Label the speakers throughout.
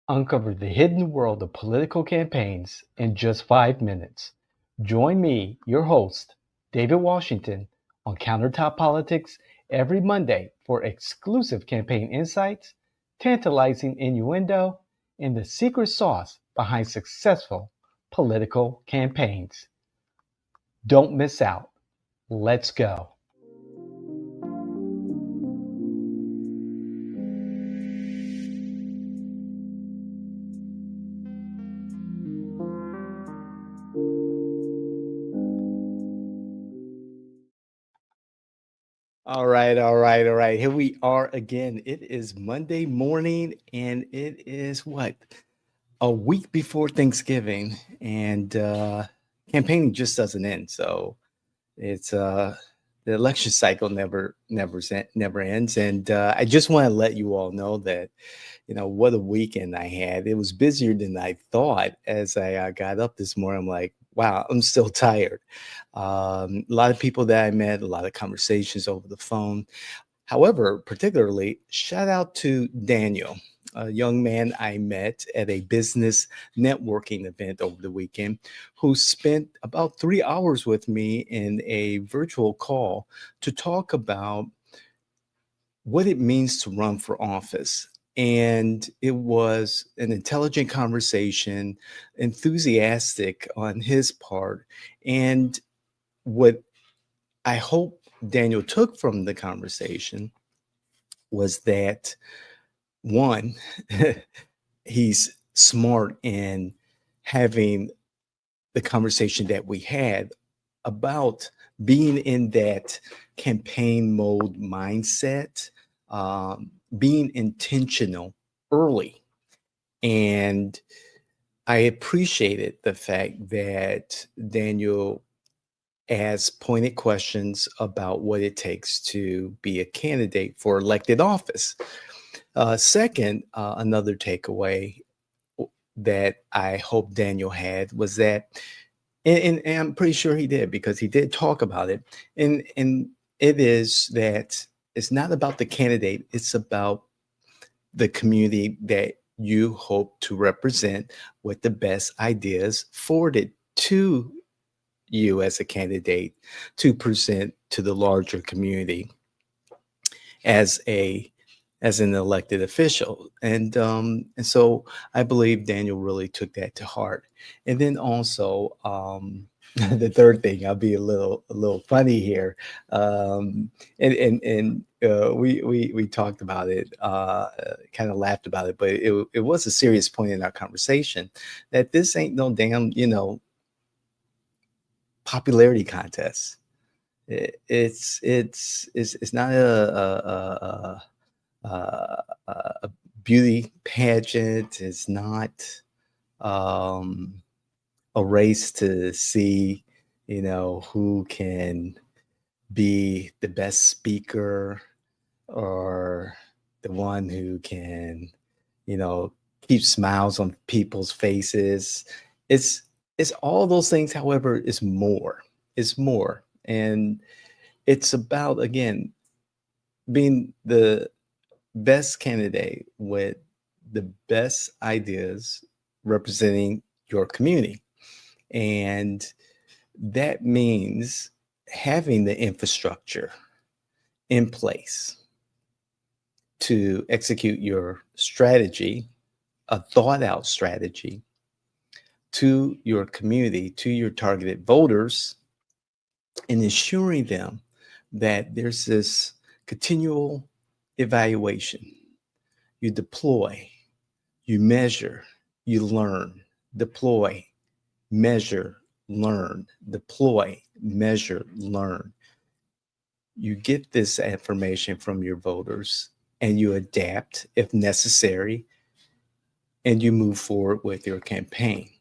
Speaker 1: Uncover the hidden world of political campaigns in just 5 minutes. Join me, your host, David Washington, on Countertop Politics every Monday for exclusive campaign insights, tantalizing innuendo, and the secret sauce behind successful political campaigns. Don't miss out. Let's go. All right. Here we are again. It is Monday morning, and it is what? A week before Thanksgiving, and campaigning just doesn't end. So it's the election cycle never ends. And I just want to let you all know that what a weekend I had. It was busier than I thought. As I got up this morning, I'm like, wow, I'm still tired. A lot of people that I met, a lot of conversations over the phone. However, particularly, shout out to Daniel, a young man I met at a business networking event over the weekend, who spent about 3 hours with me in a virtual call to talk about what it means to run for office. And it was an intelligent conversation, enthusiastic on his part. And what I hope Daniel took from the conversation was that one, he's smart in having the conversation that we had about being in that campaign mode mindset, being intentional early. And I appreciated the fact that Daniel asked pointed questions about what it takes to be a candidate for elected office. Second, another takeaway that I hope Daniel had was that, and I'm pretty sure he did because he did talk about it, and it is that it's not about the candidate, it's about the community that you hope to represent with the best ideas forwarded to you as a candidate to present to the larger community as a as an elected official. And so I believe Daniel really took that to heart. And then also the third thing, I'll be a little funny here. We talked about it, kind of laughed about it, but it was a serious point in our conversation that this ain't no damn, popularity contest. It's not a beauty pageant. It's not um, a race to see, who can be the best speaker or the one who can, keep smiles on people's faces. It's it's all those things. However, it's more. It's more, and it's about again being the best candidate with the best ideas representing your community. And that means having the infrastructure in place to execute your strategy, a thought out strategy to your community, to your targeted voters, and ensuring them that there's this continual evaluation. You deploy, you measure, you learn, deploy, measure, learn, deploy, measure, learn. You get this information from your voters and you adapt if necessary, and you move forward with your campaign.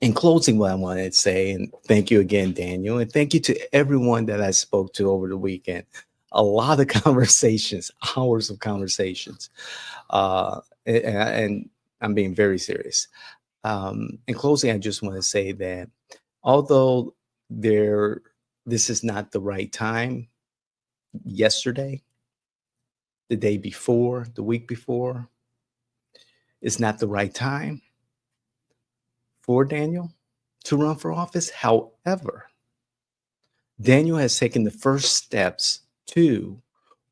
Speaker 1: In closing, what I wanted to say, and thank you again, Daniel, and thank you to everyone that I spoke to over the weekend. A lot of conversations, hours of conversations, and I'm being very serious. In closing, I just want to say that although there, this is not the right time, yesterday, the day before, the week before, It's not the right time for Daniel to run for office. However, Daniel has taken the first steps to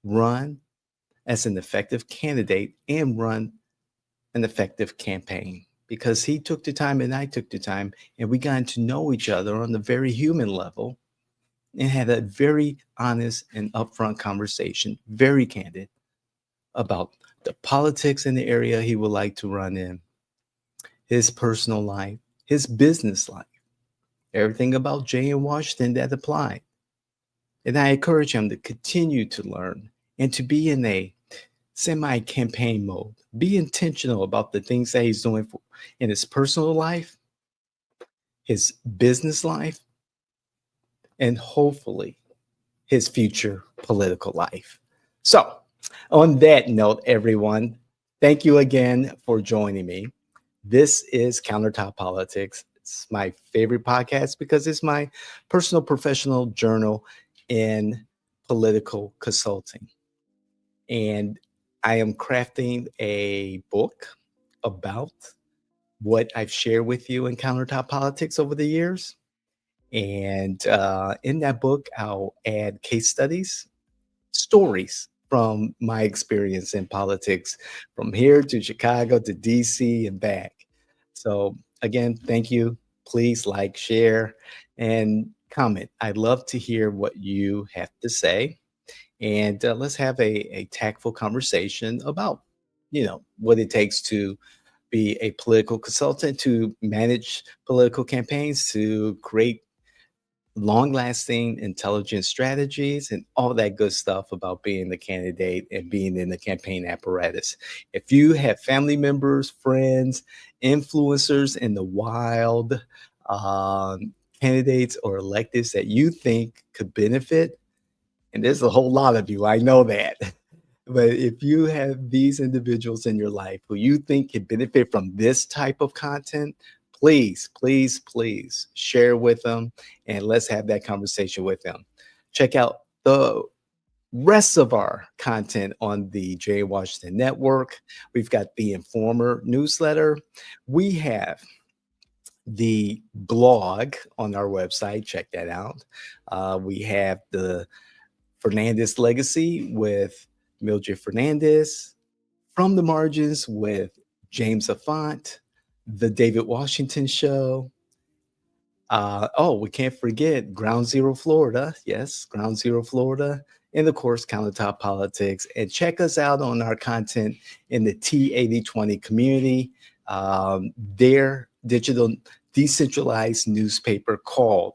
Speaker 1: run as an effective candidate and run an effective campaign because he took the time and I took the time and we got to know each other on the very human level and had a very honest and upfront conversation, very candid about the politics in the area he would like to run in, his personal life, his business life, everything about Jay in Washington that applied. And I encourage him to continue to learn and to be in a semi campaign mode. Be intentional about the things that he's doing in his personal life, his business life, and hopefully his future political life. So, on that note, everyone, thank you again for joining me. This is Countertop Politics. It's my favorite podcast because it's my personal professional journal in political consulting. And I am crafting a book about what I've shared with you in Countertop Politics over the years. And in that book, I'll add case studies, stories from my experience in politics from here to Chicago to DC and back. So, again, thank you. Please like, share, and comment. I'd love to hear what you have to say. And let's have a tactful conversation about, what it takes to be a political consultant, to manage political campaigns, to create long lasting intelligent strategies and all that good stuff about being the candidate and being in the campaign apparatus. If you have family members, friends, influencers in the wild, candidates or electeds that you think could benefit, and there's a whole lot of you, I know that. But if you have these individuals in your life who you think can benefit from this type of content, please, please, please share with them and let's have that conversation with them. Check out the rest of our content on the Jay Washington Network. We've got the Informer newsletter. We have the blog on our website. Check that out. We have the Fernandez Legacy with Mildred Fernandez, From the Margins with James Afont, The David Washington Show. We can't forget Ground Zero Florida. Yes, Ground Zero Florida. And of course, Countertop Politics. And check us out on our content in the T8020 community. Their digital decentralized newspaper called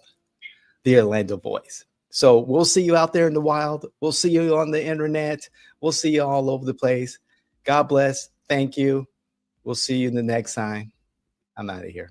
Speaker 1: the Orlando Voice. So we'll see you out there in the wild. We'll see you on the internet. We'll see you all over the place. God bless. Thank you. We'll see you the next time. I'm out of here.